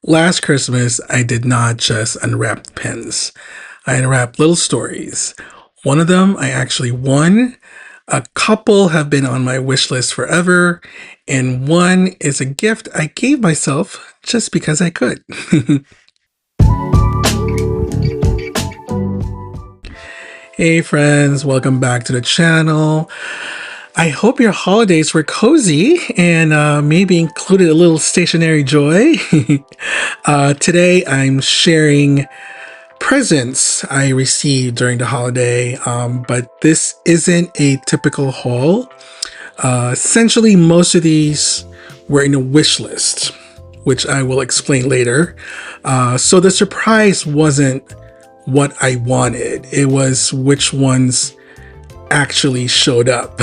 Last Christmas, I did not just unwrap pens. I unwrapped little stories. One of them I actually won. A couple have been on my wish list forever. And one is a gift I gave myself just because I could. Hey friends, welcome back to the channel. I hope your holidays were cozy and maybe included a little stationery joy. Today I'm sharing presents I received during the holiday, but this isn't a typical haul. Essentially, most of these were in a wish list, which I will explain later. So the surprise wasn't what I wanted, it was which ones actually showed up.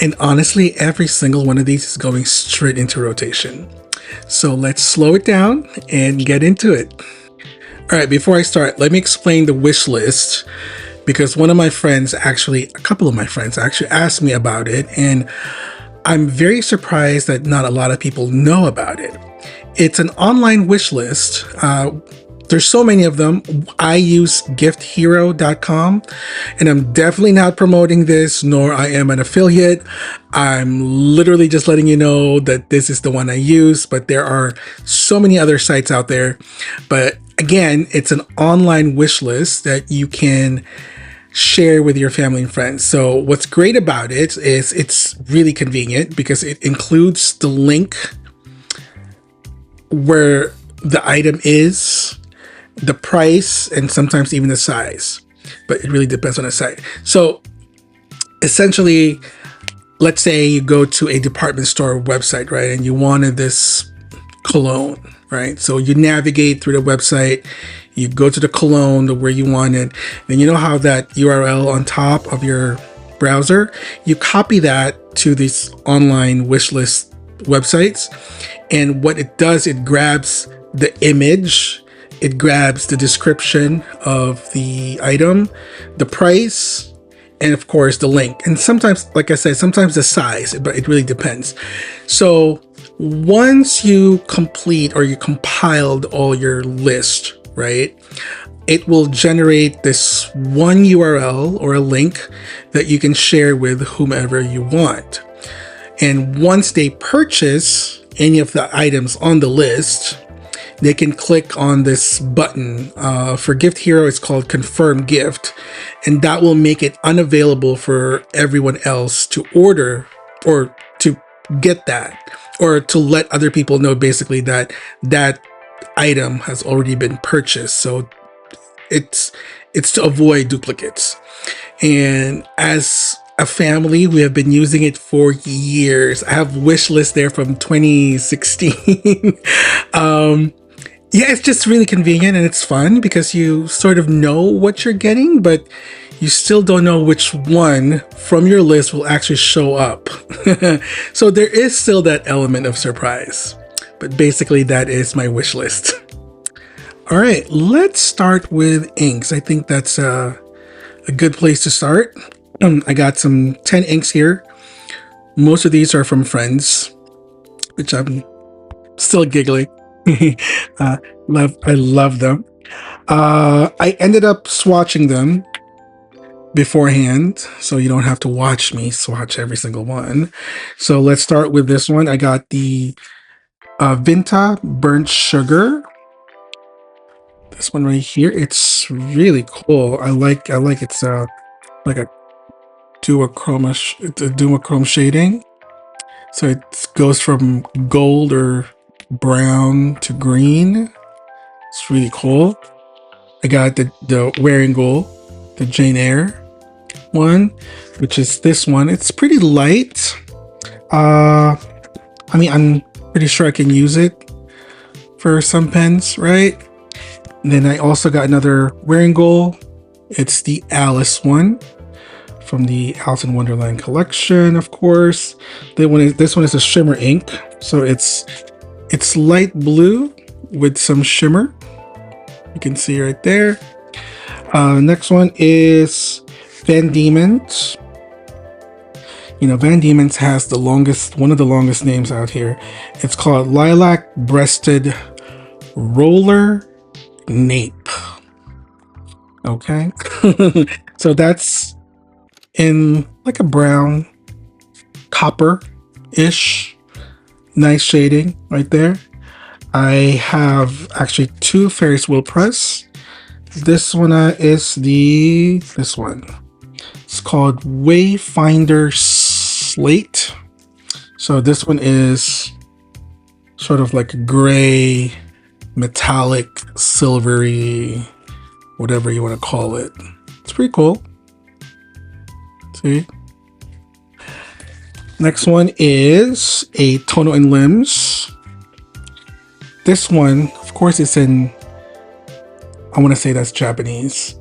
And honestly, every single one of these is going straight into rotation. So let's slow it down and get into it. All right, before I start, let me explain the wish list because a couple of my friends actually asked me about it, and I'm very surprised that not a lot of people know about it. It's an online wish list. There's so many of them. I use gifthero.com, and I'm definitely not promoting this, nor I am an affiliate. I'm literally just letting you know that this is the one I use, but there are so many other sites out there. But again, it's an online wish list that you can share with your family and friends. So what's great about it is it's really convenient because it includes the link where the item is, the price, and sometimes even the size, but it really depends on the site. So essentially, let's say you go to a department store website, right, and you wanted this cologne, right? So you navigate through the website, you go to the cologne where you want it, and you know how that URL on top of your browser, you copy that to these online wish list websites, and what it does, it grabs the image, it grabs the description of the item, the price, and of course the link. And sometimes, like I said, sometimes the size, but it really depends. So once you complete or you compiled all your list, right, it will generate this one URL or a link that you can share with whomever you want. And once they purchase any of the items on the list, they can click on this button. For Gift Hero, it's called Confirm Gift, and that will make it unavailable for everyone else to order or to get that, or to let other people know basically that that item has already been purchased. So it's to avoid duplicates. And as a family, we have been using it for years. I have wish list there from 2016. Yeah, it's just really convenient and it's fun because you sort of know what you're getting, but you still don't know which one from your list will actually show up. So there is still that element of surprise, but basically that is my wish list. All right, let's start with inks. I think that's a good place to start. I got some 10 inks here. Most of these are from friends, which I'm still giggling. I love them. I ended up swatching them beforehand, so you don't have to watch me swatch every single one. So let's start with this one. I got the Vinta Burnt Sugar. This one right here. It's really cool. I like it's like a duochrome shading. So it goes from gold or brown to green. It's really cool. I got the Wearing Gold, the Jane Eyre one, which is this one. It's pretty light. I mean, I'm pretty sure I can use it for some pens, right? And then I also got another Wearing Gold. It's the Alice one from the Alice in Wonderland collection, of course. This one is a shimmer ink, so it's light blue with some shimmer. You can see right there. Next one is Van Diemen's. You know, Van Diemen's has one of the longest names out here. It's called Lilac Breasted Roller Nape. Okay. So that's in like a brown copper-ish. Nice shading right there. I have actually two Ferris wheel press. This one is this one. It's called Wayfinder Slate. So this one is sort of like a gray, metallic, silvery, whatever you want to call it. It's pretty cool. See? Next one is a Tono and Limbs. This one, of course, is in, I want to say that's Japanese,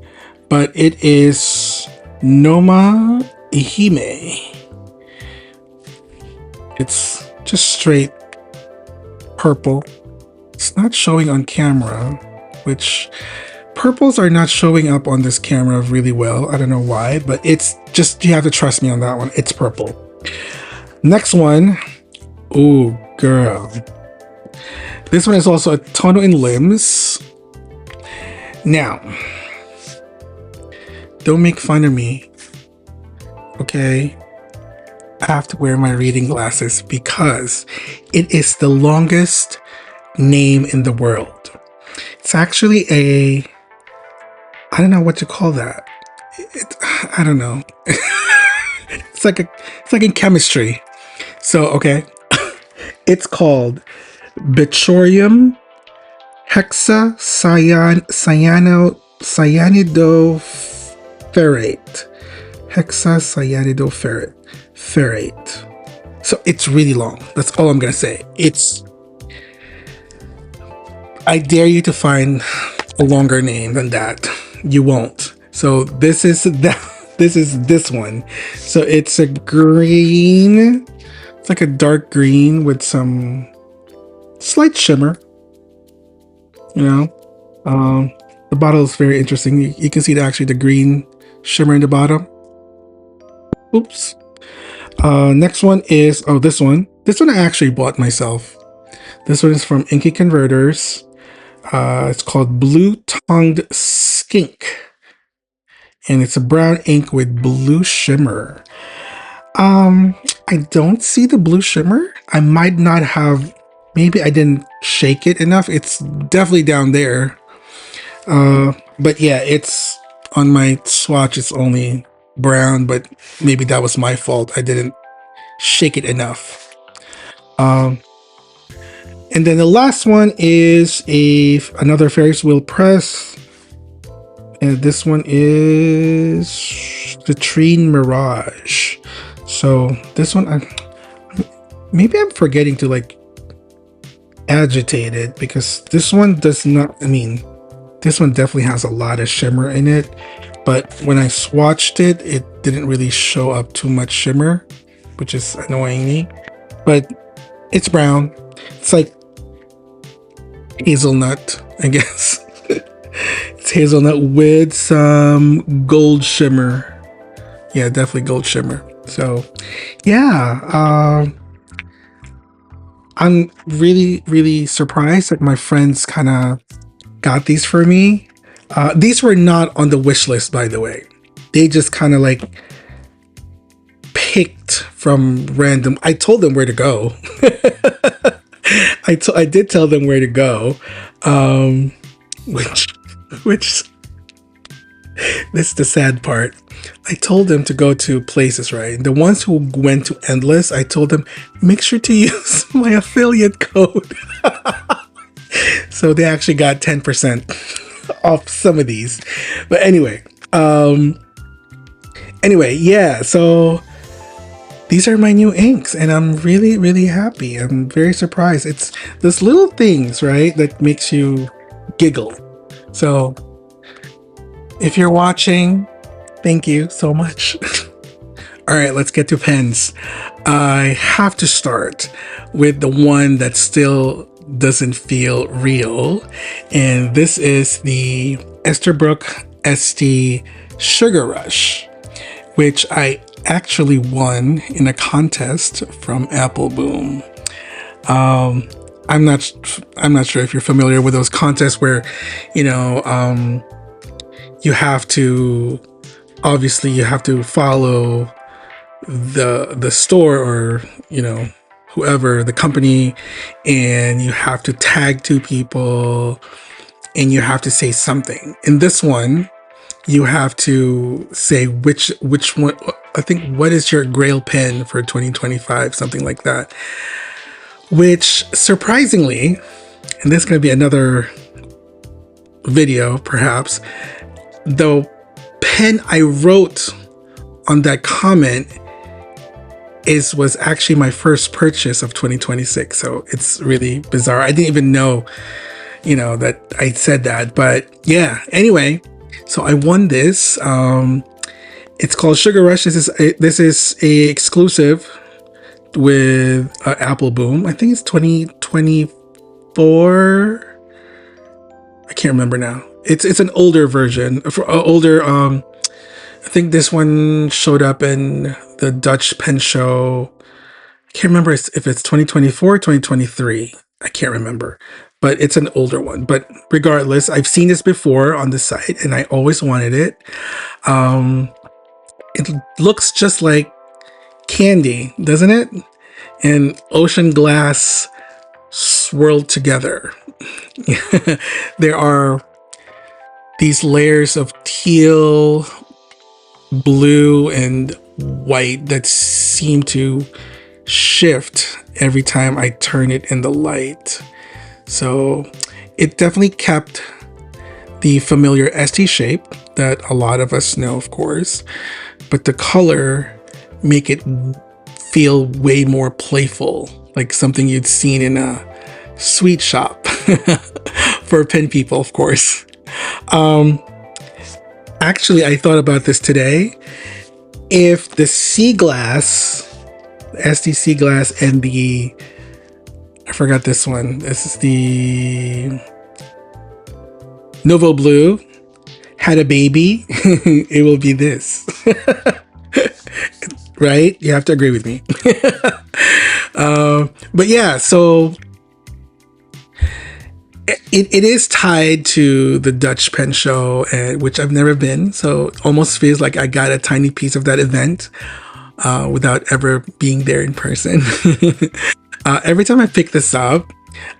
but it is Noma Ihime. It's just straight purple. It's not showing on camera, which purples are not showing up on this camera really well. I don't know why, but it's just, you have to trust me on that one. It's purple. Next one. Ooh, girl. This one is also a Tono and Limbs. Now, don't make fun of me, okay? I have to wear my reading glasses because it is the longest name in the world. It's actually a, I don't know what to call that. I don't know. It's like in chemistry. So, okay. It's called Bichorium hexacyanidoferrate. Hexacyanidoferrate. So it's really long. That's all I'm gonna say. I dare you to find a longer name than that. You won't. So this is this one. So it's a green. It's like a dark green with some slight shimmer. You know, the bottle is very interesting. You can see actually the green shimmer in the bottom. Oops. Next one is, this one. This one I actually bought myself. This one is from Inky Converters. It's called Blue Tongued Skink. And it's a brown ink with blue shimmer. I don't see the blue shimmer. I might not have, maybe I didn't shake it enough. It's definitely down there. But yeah, it's on my swatch, it's only brown, but maybe that was my fault. I didn't shake it enough. And then the last one is another Ferris wheel press. And this one is Citrine Mirage. So this one, maybe I'm forgetting to like agitate it, because this one does not, this one definitely has a lot of shimmer in it. But when I swatched it, it didn't really show up too much shimmer, which is annoying me. But it's brown. It's like hazelnut, I guess. It's hazelnut with some gold shimmer. Yeah, definitely gold shimmer. So yeah, I'm really surprised that my friends kind of got these for me. These were not on the wish list, by the way. They just kind of like picked from random. I told them where to go. I did tell them where to go, which this is the sad part. I told them to go to places, right? The ones who went to Endless, I told them, make sure to use my affiliate code. So they actually got 10% off some of these. But anyway, yeah, so these are my new inks, and I'm really happy. I'm very surprised. It's those little things, right, that makes you giggle. So if you're watching, thank you so much. All right, let's get to pens. I have to start with the one that still doesn't feel real, and this is the Esterbrook ST Sugar Rush, which I actually won in a contest from Apple Boom. I'm not sure if you're familiar with those contests where, you know, you have to obviously you have to follow the store, or you know, whoever the company, and you have to tag two people, and you have to say something. In this one, you have to say which one. I think, what is your grail pen for 2025, something like that. Which surprisingly, and this is going to be another video perhaps, the pen I wrote on that comment was actually my first purchase of 2026. So it's really bizarre. I didn't even know, you know, that I said that. But yeah, anyway, so I won this. It's called Sugar Rush. This is a exclusive with Apple Boom. I think it's 2024. I can't remember now. It's an older version, for older. I think this one showed up in the Dutch Pen Show. I can't remember if it's 2024 or 2023. I can't remember, but it's an older one. But regardless, I've seen this before on the site, and I always wanted it. It looks just like candy, doesn't it? And ocean glass swirled together. There are these layers of teal, blue, and white that seem to shift every time I turn it in the light. So it definitely kept the familiar ST shape that a lot of us know, of course, but the color make it feel way more playful, like something you'd seen in a sweet shop for pen people, of course. Actually, I thought about this today. If the sea glass, the ST sea glass, and I forgot this one. This is the Novo Blue had a baby, it will be this. Right? You have to agree with me. But yeah, so it is tied to the Dutch Pen Show, which I've never been. So it almost feels like I got a tiny piece of that event without ever being there in person. Every time I pick this up,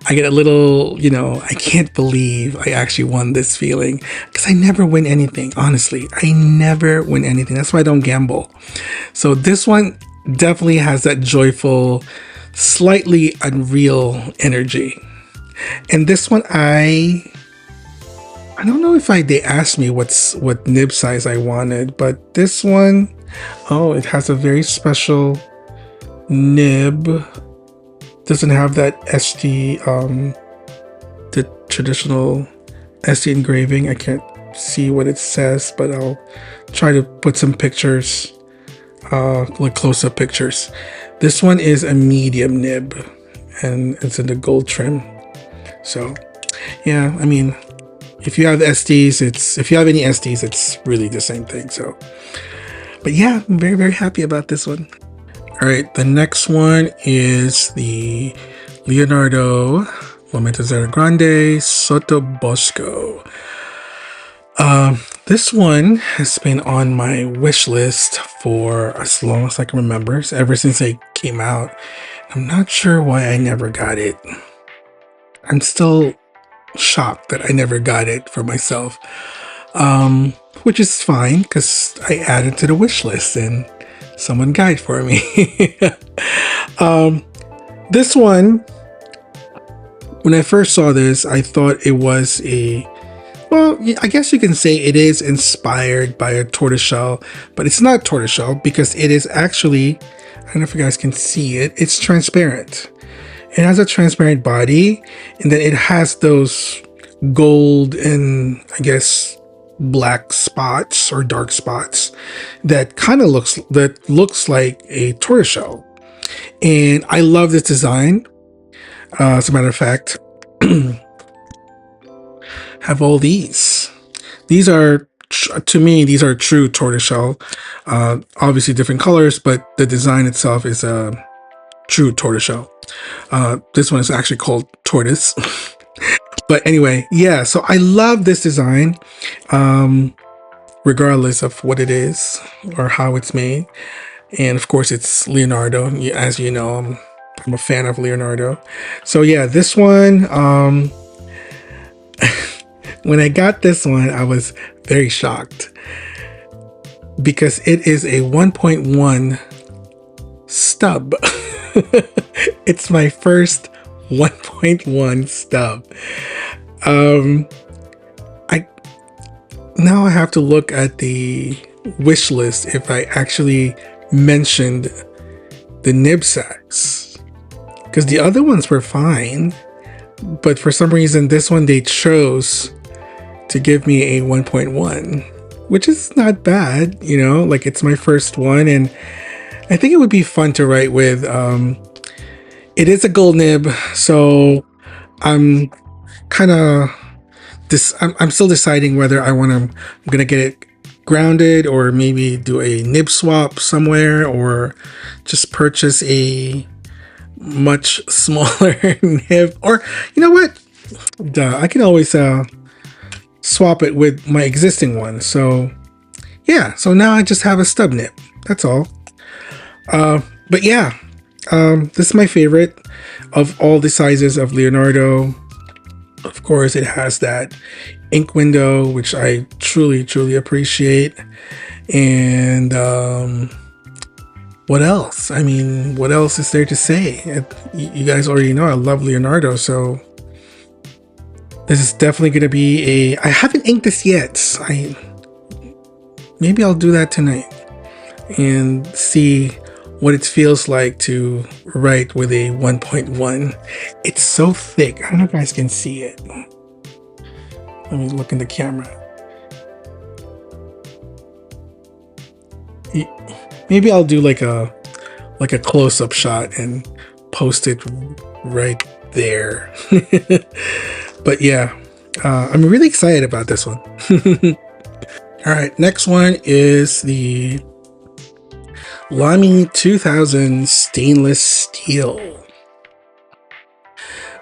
I get a little, you know, I can't believe I actually won this feeling, because I never win anything. Honestly, I never win anything. That's why I don't gamble. So this one definitely has that joyful, slightly unreal energy. And this one, I don't know if they asked me what nib size I wanted, but this one, oh, it has a very special nib. Doesn't have that ST, the traditional ST engraving. I can't see what it says, but I'll try to put some pictures, like close-up pictures. This one is a medium nib, and it's in the gold trim. So, yeah, I mean, if you have STs, if you have any STs, it's really the same thing. So, but yeah, I'm very, very happy about this one. All right, the next one is the Leonardo Momento Zero Grande Sottobosco. This one has been on my wish list for as long as I can remember, ever since it came out. I'm not sure why I never got it. I'm still shocked that I never got it for myself, which is fine because I added to the wish list and someone got it for me. This one, when I first saw this, I thought it was well, I guess you can say it is inspired by a tortoiseshell, but it's not tortoiseshell because it is actually, I don't know if you guys can see it, it's transparent. It has a transparent body, and then it has those gold and I guess black spots or dark spots that kind of looks like a tortoiseshell. And I love this design. As a matter of fact, have all these. These are, to me, these are true tortoiseshell. Obviously different colors, but the design itself is a true tortoiseshell. This one is actually called tortoise. But anyway, yeah, so I love this design, regardless of what it is or how it's made. And of course, it's Leonardo. As you know, I'm a fan of Leonardo. So yeah, this one, when I got this one, I was very shocked because it is a 1.1 stub. It's my first 1.1 stub. I now I have to look at the wish list if I actually mentioned the nib sacks, because the other ones were fine, but for some reason this one they chose to give me a 1.1, which is not bad, you know, like it's my first one, and I think it would be fun to write with. It is a gold nib, so I'm kind of I'm still deciding whether I'm gonna get it grounded or maybe do a nib swap somewhere or just purchase a much smaller nib, or you know what, I can always swap it with my existing one. So yeah, so now I just have a stub nib, that's all. But yeah, this is my favorite of all the sizes of Leonardo. Of course, it has that ink window, which I truly appreciate. And what else? I mean, what else is there to say? You guys already know I love Leonardo, so this is definitely going to be I haven't inked this yet. Maybe I'll do that tonight and see what it feels like to write with a 1.1. It's so thick. I don't know if you guys can see it. Let me look in the camera. Maybe I'll do like a close-up shot and post it right there. But yeah, I'm really excited about this one. All right, next one is the Lamy 2000 stainless steel,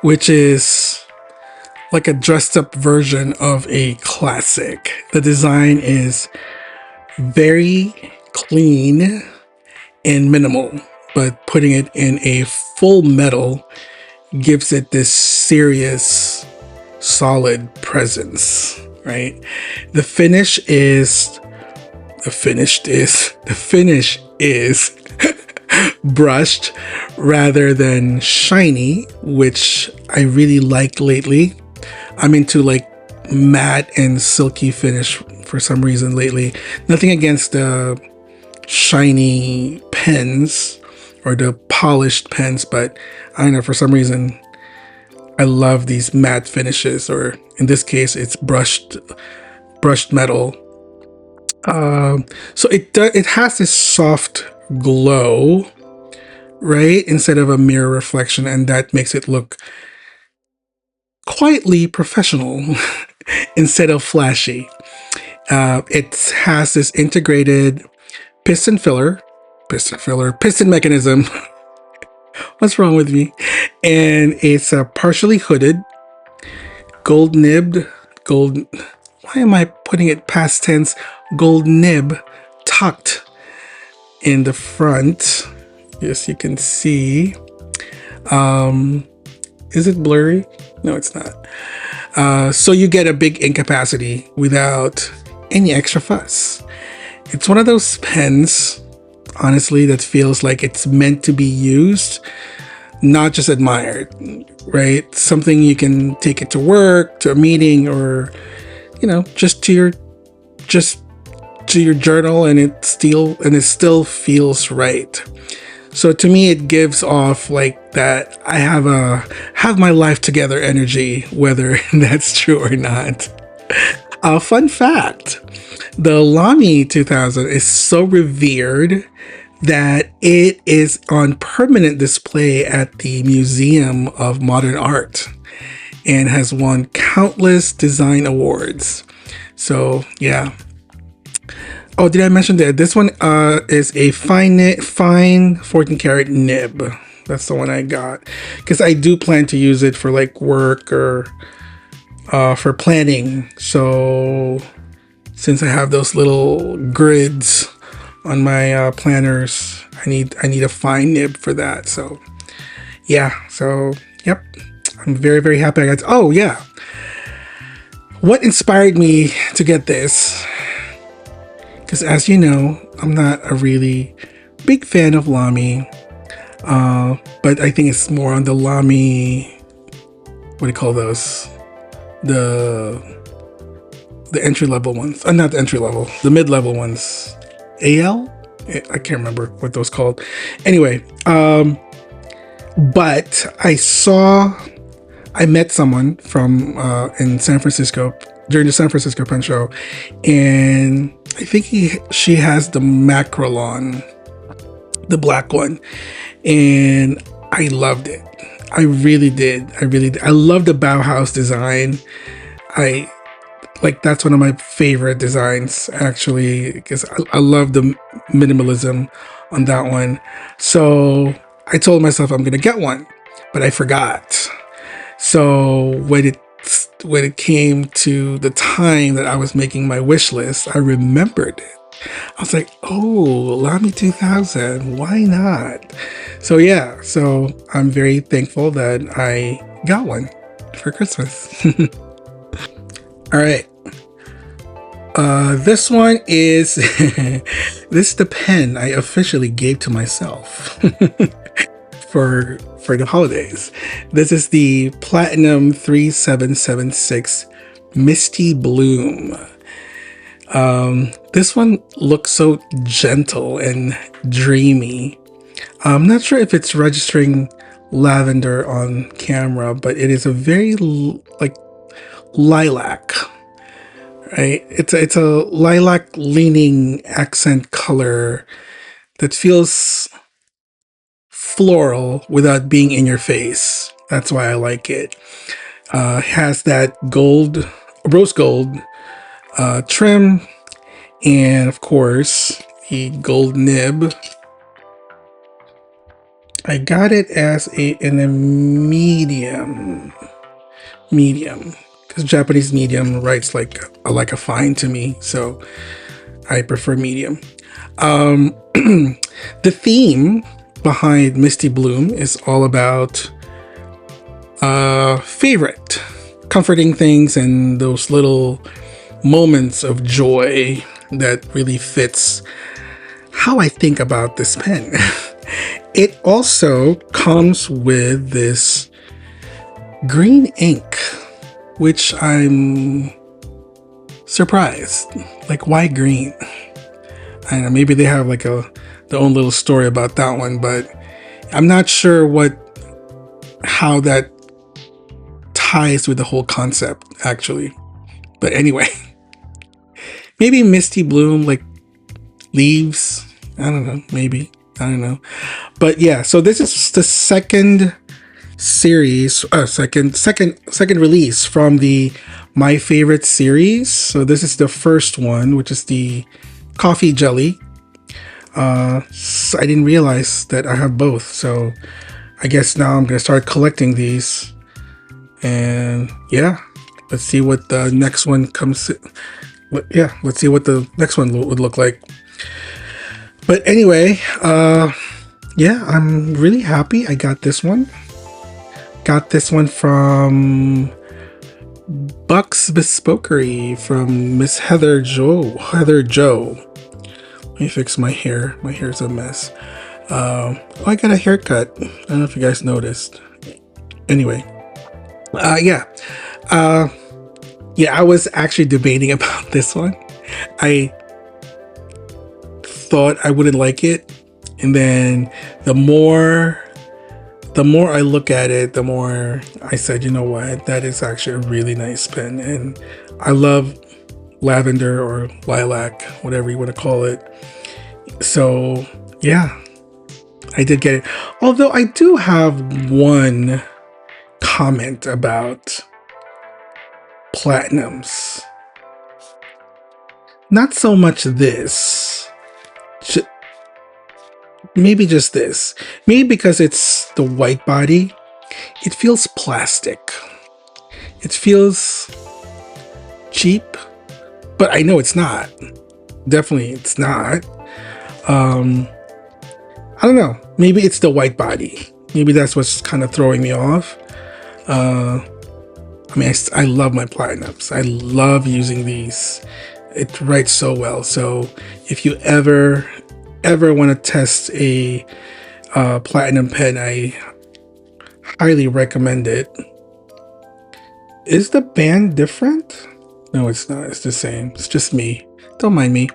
which is like a dressed up version of a classic. The design is very clean and minimal, but putting it in a full metal gives it this serious, solid presence, right? The finish is brushed rather than shiny, which I really like lately. I'm into like matte and silky finish for some reason lately. Nothing against the shiny pens or the polished pens, but I don't know, for some reason I love these matte finishes, or in this case it's brushed metal. So it has this soft glow, right, instead of a mirror reflection, and that makes it look quietly professional instead of flashy. It has this integrated piston mechanism. What's wrong with me? And it's partially hooded, gold nibbed, why am I putting it past tense? Gold nib tucked in the front. Yes, you can see. Is it blurry? No, it's not. So you get a big ink capacity without any extra fuss. It's one of those pens, honestly, that feels like it's meant to be used, not just admired, right? Something you can take it to work, to a meeting, or you know, just to your journal, and it still feels right. So to me, it gives off like that I have my life together energy, whether that's true or not. Fun fact: the Lamy 2000 is so revered that it is on permanent display at the Museum of Modern Art and has won countless design awards. So yeah. Oh, did I mention that this one is a fine 14 karat nib? That's the one I got because I do plan to use it for like work or for planning. So since I have those little grids on my planners, I need a fine nib for that. So yeah, so yep, I'm very very happy I got. Oh yeah, what inspired me to get this? Because as you know, I'm not a really big fan of Lamy, but I think it's more on the Lamy. What do you call those? The entry level ones. Not the entry level. The mid level ones. AL. I can't remember what those called. Anyway, but I met someone from in San Francisco during the San Francisco Pen Show, and I think she has the Macrolon, the black one, and I loved it. I really did. I really did. I love the Bauhaus design. I like that's one of my favorite designs actually because I love the minimalism on that one. So I told myself I'm gonna get one, but I forgot. So when it came to the time that I was making my wish list, I remembered it. I was like, oh, Lamy 2000, why not? So yeah, so I'm very thankful that I got one for Christmas. All right. This one is this is the pen I officially gave to myself for the holidays. This is the Platinum 3776 Misty Bloom. This one looks so gentle and dreamy. I'm not sure if it's registering lavender on camera, but it is a very like lilac. Right? It's a lilac leaning accent color that feels floral without being in your face. That's why I like it. Has that rose gold trim, and of course the gold nib. I got it as in a medium. Because Japanese medium writes like a fine to me, so I prefer medium. The theme behind Misty Bloom is all about favorite, comforting things and those little moments of joy that really fits how I think about this pen. It also comes with this green ink, which I'm surprised. Like, why green? I don't know, maybe they have like their own little story about that one, but I'm not sure how that ties with the whole concept actually. But anyway, maybe Misty Bloom, like leaves. I don't know, maybe. I don't know. But yeah, so this is the second series, second release from the My Favorite series. So this is the first one, which is the coffee jelly. So I didn't realize that I have both, so I guess now I'm gonna start collecting these, and yeah, let's see what the next one comes. Let's see what the next one would look like. But anyway, yeah, I'm really happy I got this one. Got this one from Buck's Bespokery from Miss Heather Joe. Let me fix my hair. My hair's a mess. I got a haircut. I don't know if you guys noticed. Anyway, yeah, I was actually debating about this one. I thought I wouldn't like it, and then the more I look at it, the more I said, you know what, that is actually a really nice pen, and I love lavender or lilac, whatever you want to call it. So yeah, I did get it. Although I do have one comment about platinums. Not so much this. Maybe just this. Maybe because it's the white body, it feels plastic. It feels cheap, but I know it's not. Definitely it's not. I don't know. Maybe it's the white body. Maybe that's what's kind of throwing me off. I mean, I love my platinums. I love using these. It writes so well. So if you ever want to test a platinum pen, I highly recommend it. Is the band different? No, it's not. It's the same. It's just me. Don't mind me.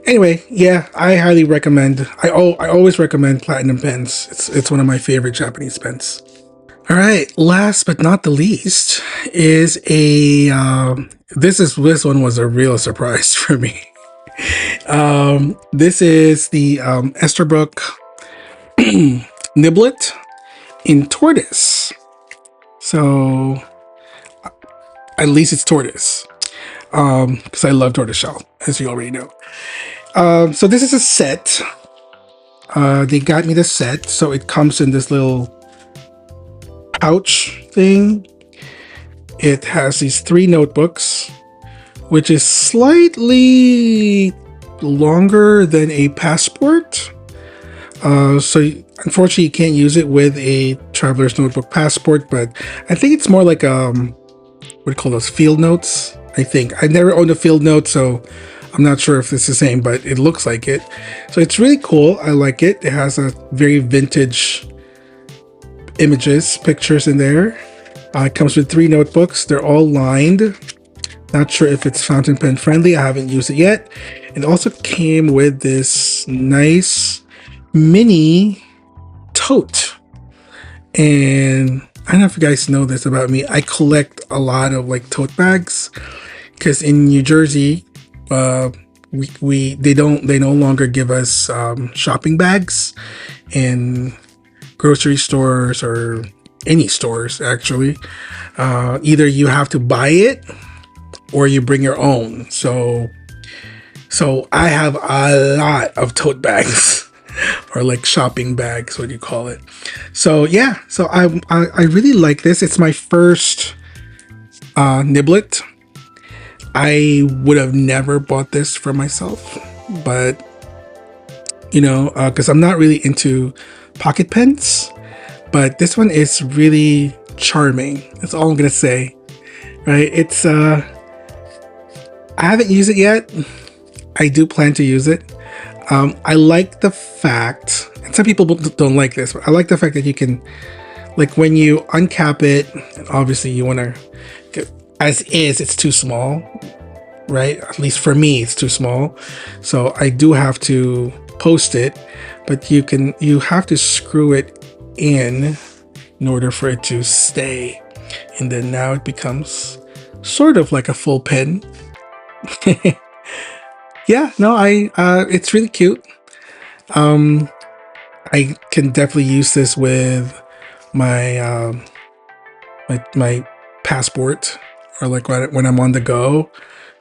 Anyway, yeah, I highly recommend. I always recommend platinum pens. It's one of my favorite Japanese pens. All right, last but not the least is a this one was a real surprise for me. This is the Esterbrook Niblet in tortoise. So at least it's tortoise, because I love tortoiseshell, as you already know. So this is a set. They got me the set, so it comes in this little pouch thing. It has these 3 notebooks, which is slightly longer than a passport. So unfortunately you can't use it with a traveler's notebook passport, but I think it's more like what do you call those, field notes? I think I never owned a field note, so I'm not sure if it's the same, but it looks like it. So it's really cool. I like it. It has a very vintage pictures in there. It comes with 3 notebooks. They're all lined. Not sure if it's fountain pen friendly. I haven't used it yet. It also came with this nice mini tote. And I don't know if you guys know this about me. I collect a lot of like tote bags, because in New Jersey, they no longer give us shopping bags in grocery stores or any stores actually. Either you have to buy it or you bring your own. So I have a lot of tote bags or like shopping bags, what do you call it? So yeah, so I really like this. It's my first niblet. I would have never bought this for myself, but you know, because I'm not really into pocket pens, but this one is really charming. That's all I'm gonna say, right? It's I haven't used it yet. I do plan to use it. I like the fact, and some people don't like this, but I like the fact that you can, like, when you uncap it, obviously you want to, as is, it's too small, right? At least for me, it's too small. So I do have to post it, but you have to screw it in order for it to stay. And then now it becomes sort of like a full pen. Yeah, no, it's really cute. I can definitely use this with my my passport, or like when I'm on the go,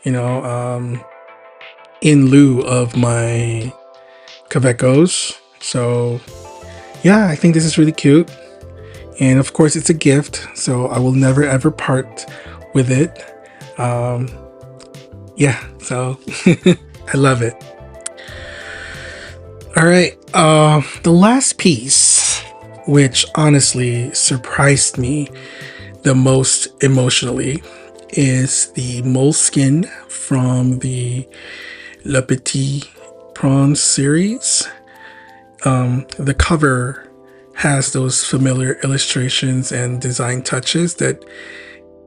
you know, in lieu of my Kavekos. So yeah, I think this is really cute. And of course it's a gift, so I will never ever part with it. Yeah, so I love it. All right, the last piece, which honestly surprised me the most emotionally, is the moleskin from the Le Petit Prince series. The cover has those familiar illustrations and design touches that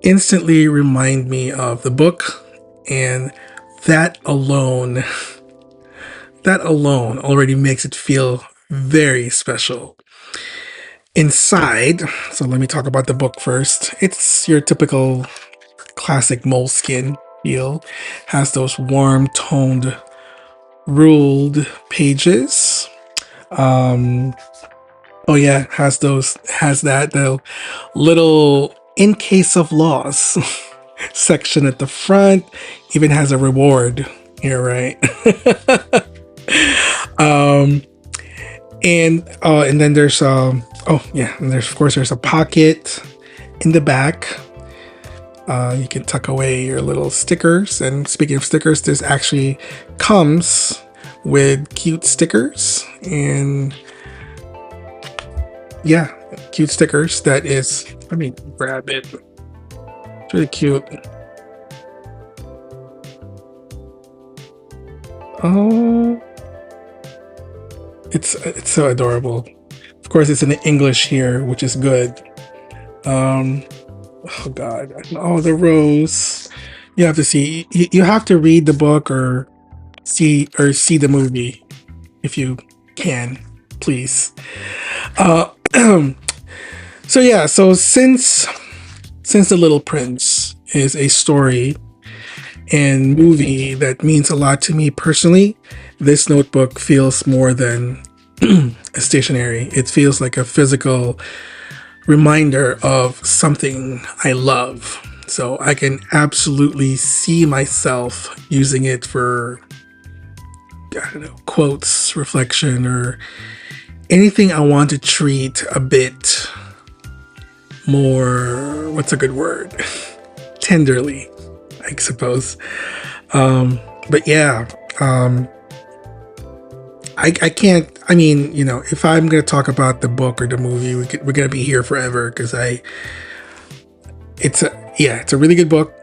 instantly remind me of the book, and that alone already makes it feel very special. Inside, so let me talk about the book first. It's your typical classic moleskin feel. Has those warm toned ruled pages. Oh yeah, has that the little in case of loss section at the front. Even has a reward here, right? And then there's oh yeah, and there's of course there's a pocket in the back. You can tuck away your little stickers. And speaking of stickers, this actually comes with cute stickers. And yeah, cute stickers. That is, let me grab it. It's really cute. Oh, it's so adorable. Of course, it's in English here, which is good. Oh God! Oh, the rose. You have to see. You have to read the book or see the movie if you can, please. Uh, so yeah. So since The Little Prince is a story and movie that means a lot to me personally, this notebook feels more than a stationery. It feels like a physical reminder of something I love. So I can absolutely see myself using it for, I don't know, quotes, reflection, or anything I want to treat a bit more, what's a good word? Tenderly, I suppose. But yeah, I can't, I mean, you know, if I'm going to talk about the book or the movie, we're going to be here forever because it's a really good book.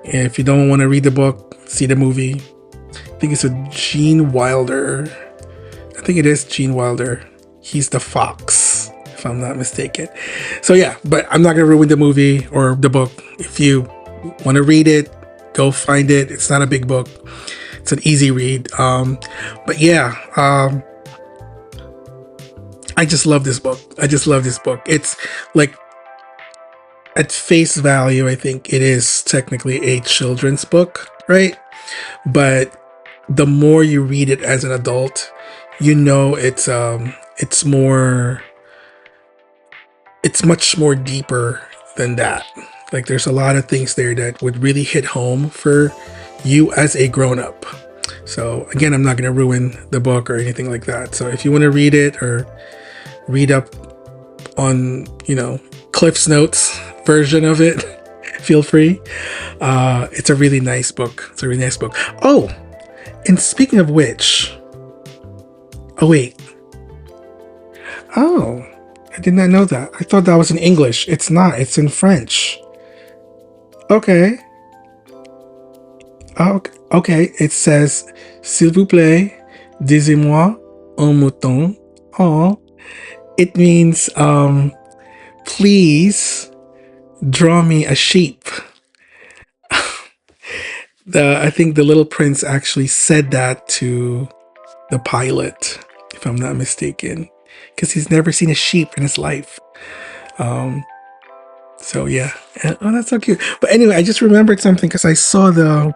And if you don't want to read the book, see the movie. I think it's a Gene Wilder. I think it is Gene Wilder. He's the fox, if I'm not mistaken. So yeah, but I'm not going to ruin the movie or the book. If you want to read it, go find it. It's not a big book. It's an easy read. But yeah, I just love this book. It's like, at face value, I think it is technically a children's book, right? But the more you read it as an adult, you know it's much more deeper than that. Like there's a lot of things there that would really hit home for you as a grown-up. So again, I'm not going to ruin the book or anything like that. So if you want to read it or read up on, you know, Cliff's Notes version of it, feel free. It's a really nice book. Oh, and speaking of which, oh wait. Oh, I did not know that. I thought that was in English. It's not. It's in French. Okay. Oh, okay. It says, s'il vous plaît, donnez-moi un mouton. Oh, it means, please draw me a sheep. I think the Little Prince actually said that to the pilot, if I'm not mistaken, because he's never seen a sheep in his life. So yeah, oh, that's so cute. But anyway, I just remembered something because I saw the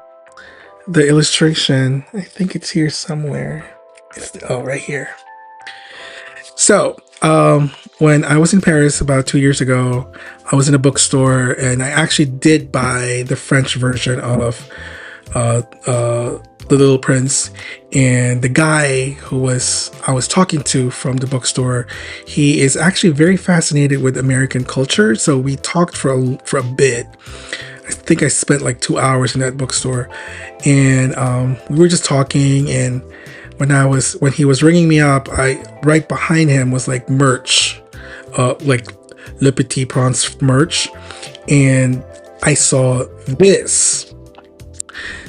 illustration. I think it's here somewhere. Right here. So when I was in Paris about 2 years ago, I was in a bookstore and I actually did buy the French version of The Little Prince. And the guy who I was talking to from the bookstore, he is actually very fascinated with American culture. So we talked for a bit. I think I spent like 2 hours in that bookstore, and we were just talking. And when he was ringing me up, right behind him was like merch, like Le Petit Prince merch, and I saw this.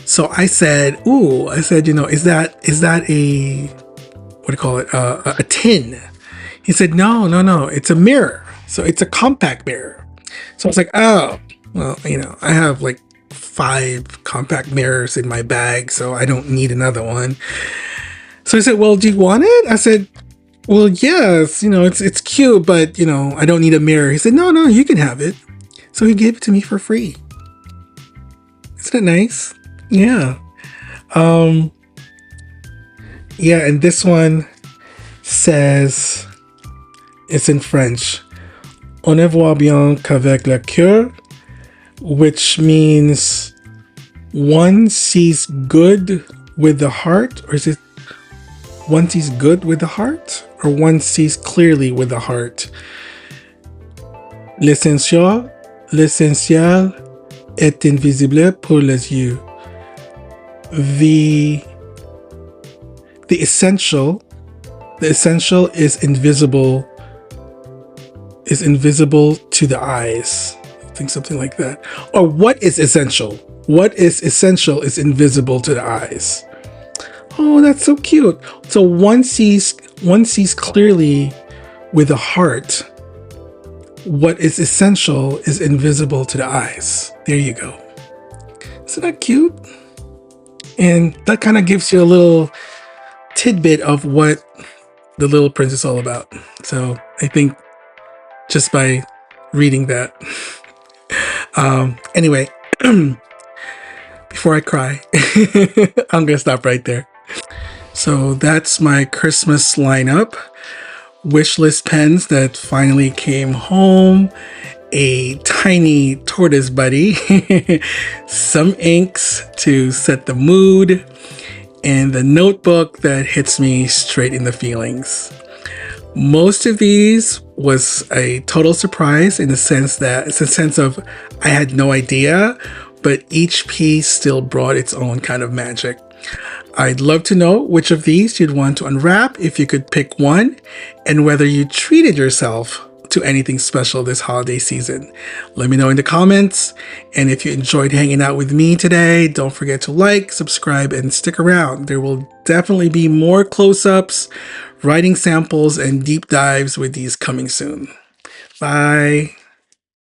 So I said, you know, is that a, what do you call it, a tin? He said, no, it's a mirror. So it's a compact mirror. So I was like, oh, well, you know, I have like 5 compact mirrors in my bag, so I don't need another one. So I said, well, do you want it? I said, well, yes, you know, it's cute, but, you know, I don't need a mirror. He said, no, you can have it. So he gave it to me for free. Isn't it nice? Yeah. Yeah, and this one says, it's in French, on ne voit bien qu'avec le cœur, which means one sees good with the heart, or is it one sees good with the heart, or one sees clearly with the heart. L'essentiel est invisible pour les yeux. The essential is invisible to the eyes. I think something like that. Or what is essential? What is essential is invisible to the eyes. Oh, that's so cute. So one sees clearly with the heart. What is essential is invisible to the eyes. There you go. Isn't that cute? And that kind of gives you a little tidbit of what The Little Prince is all about. So I think just by reading that. Anyway, before I cry, I'm going to stop right there. So that's my Christmas lineup. Wishlist pens that finally came home. A tiny tortoise buddy. Some inks to set the mood. And the notebook that hits me straight in the feelings. Most of these was a total surprise in the sense of I had no idea, but each piece still brought its own kind of magic. I'd love to know which of these you'd want to unwrap if you could pick one, and whether you treated yourself to anything special this holiday season. Let me know in the comments. And if you enjoyed hanging out with me today, don't forget to like, subscribe, and stick around. There will definitely be more close-ups, writing samples, and deep dives with these coming soon. Bye.